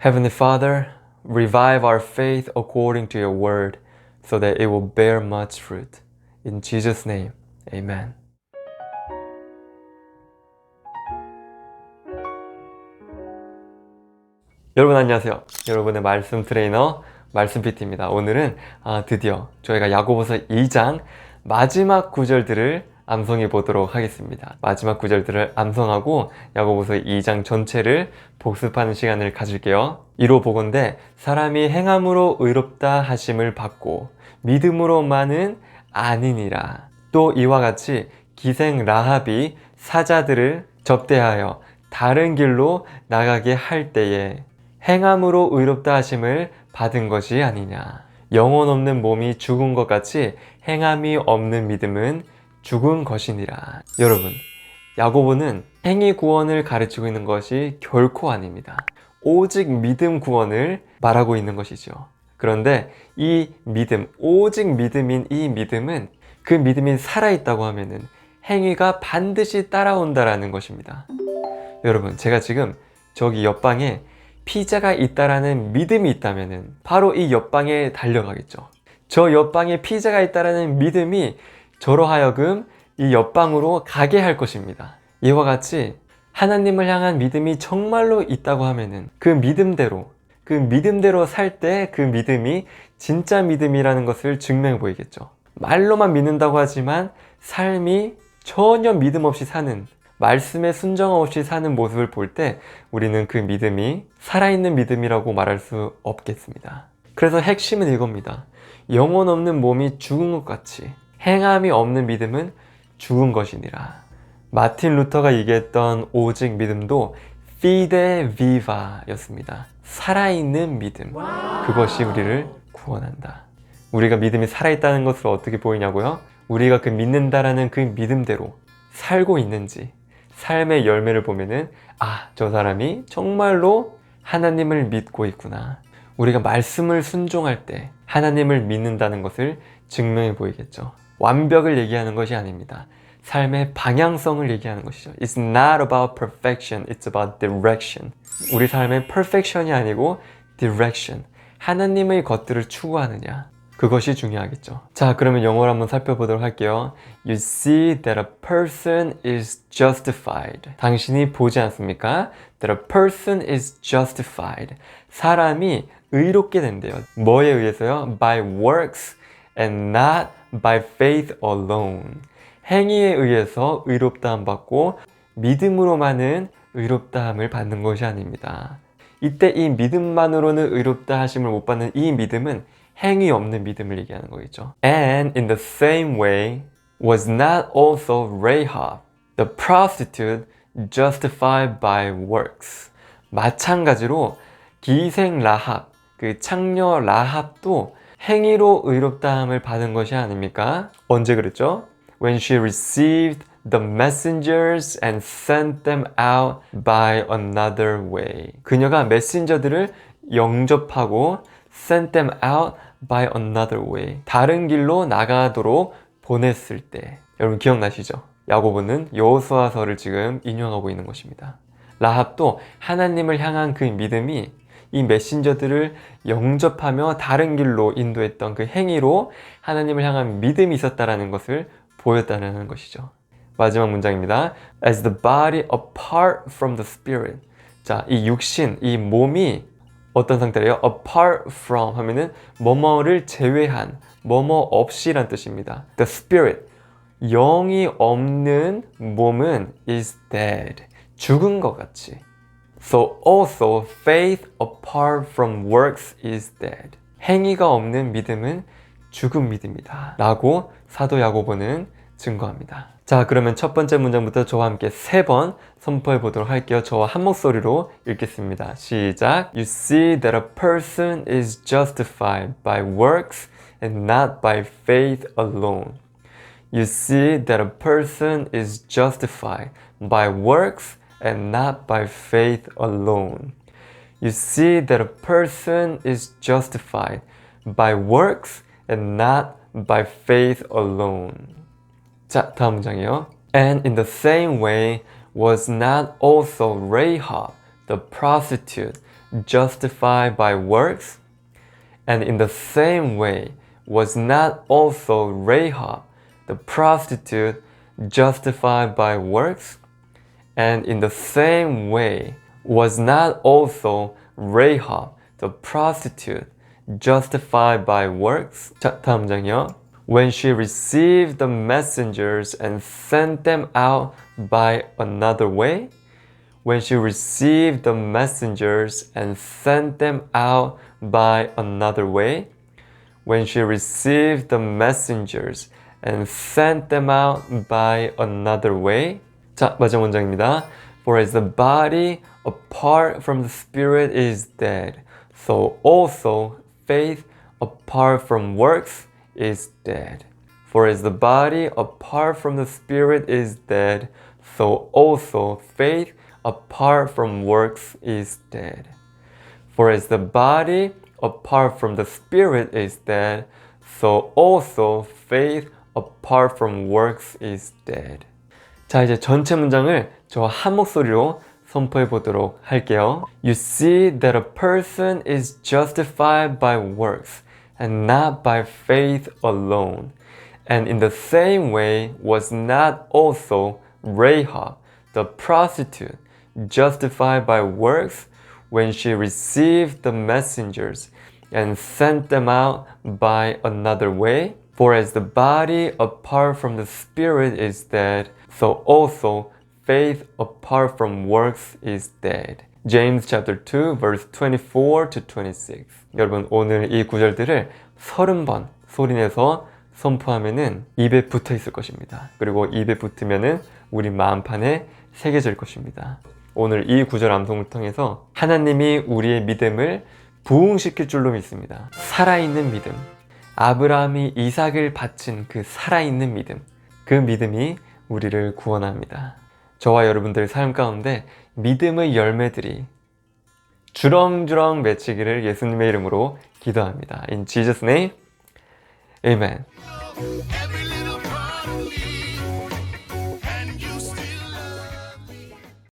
Heavenly Father, revive our faith according to your word so that it will bear much fruit. In Jesus' name, amen. 여러분 안녕하세요. 여러분의 말씀 트레이너 말씀 PT입니다. 오늘은 드디어 저희가 야고보서 2장 마지막 구절들을 암송해 보도록 하겠습니다. 마지막 구절들을 암송하고 야고보서 2장 전체를 복습하는 시간을 가질게요. 이로 보건대 사람이 행함으로 의롭다 하심을 받고 믿음으로만은 아니니라. 또 이와 같이 기생 라합이 사자들을 접대하여 다른 길로 나가게 할 때에 행함으로 의롭다 하심을 받은 것이 아니냐. 영혼 없는 몸이 죽은 것 같이 행함이 없는 믿음은 죽은 것이니라. 여러분, 야고보는 행위 구원을 가르치고 있는 것이 결코 아닙니다. 오직 믿음 구원을 말하고 있는 것이죠. 그런데 이 믿음, 오직 믿음인 이 믿음은 그 믿음이 살아있다고 하면은 행위가 반드시 따라온다라는 것입니다. 여러분, 제가 지금 저기 옆방에 피자가 있다라는 믿음이 있다면은 바로 이 옆방에 달려가겠죠. 저 옆방에 피자가 있다라는 믿음이 저로 하여금 이 옆방으로 가게 할 것입니다. 이와 같이 하나님을 향한 믿음이 정말로 있다고 하면은 그 믿음대로 살 때 그 믿음이 진짜 믿음이라는 것을 증명해 보이겠죠. 말로만 믿는다고 하지만 삶이 전혀 믿음 없이 사는, 말씀에 순정 없이 사는 모습을 볼 때 우리는 그 믿음이 살아있는 믿음이라고 말할 수 없겠습니다. 그래서 핵심은 이겁니다. 영혼 없는 몸이 죽은 것 같이 행함이 없는 믿음은 죽은 것이니라. 마틴 루터가 얘기했던 오직 믿음도 fide viva 였습니다. 살아있는 믿음. 그것이 우리를 구원한다. 우리가 믿음이 살아있다는 것을 어떻게 보이냐고요? 우리가 그 믿는다라는 그 믿음대로 살고 있는지, 삶의 열매를 보면은 저 사람이 정말로 하나님을 믿고 있구나. 우리가 말씀을 순종할 때 하나님을 믿는다는 것을 증명해 보이겠죠. 완벽을 얘기하는 것이 아닙니다. 삶의 방향성을 얘기하는 것이죠. It's not about perfection, it's about direction. 우리 삶의 perfection이 아니고 direction. 하나님의 것들을 추구하느냐. 그것이 중요하겠죠. 자, 그러면 영어를 한번 살펴보도록 할게요. You see that a person is justified. 당신이 보지 않습니까? That a person is justified. 사람이 의롭게 된대요. 뭐에 의해서요? By works and not by faith alone. 행위에 의해서 의롭다함 받고 믿음으로만은 의롭다함을 받는 것이 아닙니다. 이때 이 믿음만으로는 의롭다 하심을 못 받는 이 믿음은 행위 없는 믿음을 얘기하는 거겠죠. And in the same way was not also Rahab, the prostitute, justified by works. 마찬가지로 기생 라합, 그 창녀 라합도 행위로 의롭다함을 받은 것이 아닙니까? 언제 그랬죠? When she received the messengers and sent them out by another way. 그녀가 메신저들을 영접하고 sent them out by another way. 다른 길로 나가도록 보냈을 때. 여러분 기억나시죠? 야고보는 여호수아서를 지금 인용하고 있는 것입니다. 라합도 하나님을 향한 그 믿음이 이 메신저들을 영접하며 다른 길로 인도했던 그 행위로 하나님을 향한 믿음이 있었다라는 것을 보였다는 것이죠. 마지막 문장입니다. As the body apart from the spirit. 자, 이 육신, 이 몸이 어떤 상태래요? Apart from 하면은 뭐뭐를 제외한, 뭐뭐 없이란 뜻입니다. The spirit, 영이 없는 몸은 is dead. 죽은 것 같이. So also faith apart from works is dead. 행위가 없는 믿음은 죽은 믿음이다. 라고 사도 야고보는 증거합니다. 자, 그러면 첫 번째 문장부터 저와 함께 3번 선포해 보도록 할게요. 저와 한 목소리로 읽겠습니다. 시작. You see that a person is justified by works and not by faith alone. You see that a person is justified by works and not by faith alone. You see that a person is justified by works and not by faith alone. 자, 다음 문장이요. And in the same way was not also Rahab, the prostitute, justified by works? And in the same way, was not also Rahab, the prostitute, justified by works? And in the same way, was not also Rahab, the prostitute, justified by works? 자, 다음 장이요. When she received the messengers and sent them out by another way? When she received the messengers and sent them out by another way? When she received the messengers and sent them out by another way? 자, 마지막 문장입니다. For as the body apart from the spirit is dead, so also faith apart from works is dead. For as the body apart from the spirit is dead, so also faith apart from works is dead. For as the body apart from the spirit is dead, so also faith apart from works is dead. 자, 이제 전체 문장을 저 한 목소리로 선포해 보도록 할게요. You see that a person is justified by works and not by faith alone. And in the same way was not also Rahab, the prostitute, justified by works when she received the messengers and sent them out by another way? For as the body apart from the spirit is dead, so also faith apart from works is dead. James chapter 2 verse 24 to 26. 여러분 오늘 이 구절들을 30번 소리내서 선포하면은 입에 붙어 있을 것입니다. 그리고 입에 붙으면은 우리 마음판에 새겨질 것입니다. 오늘 이 구절 암송을 통해서 하나님이 우리의 믿음을 부흥시킬 줄로 믿습니다. 살아있는 믿음. 아브라함이 이삭을 바친 그 살아있는 믿음. 그 믿음이 우리를 구원합니다. 저와 여러분들 삶 가운데 믿음의 열매들이 주렁주렁 맺히기를 예수님의 이름으로 기도합니다. In Jesus' name, Amen.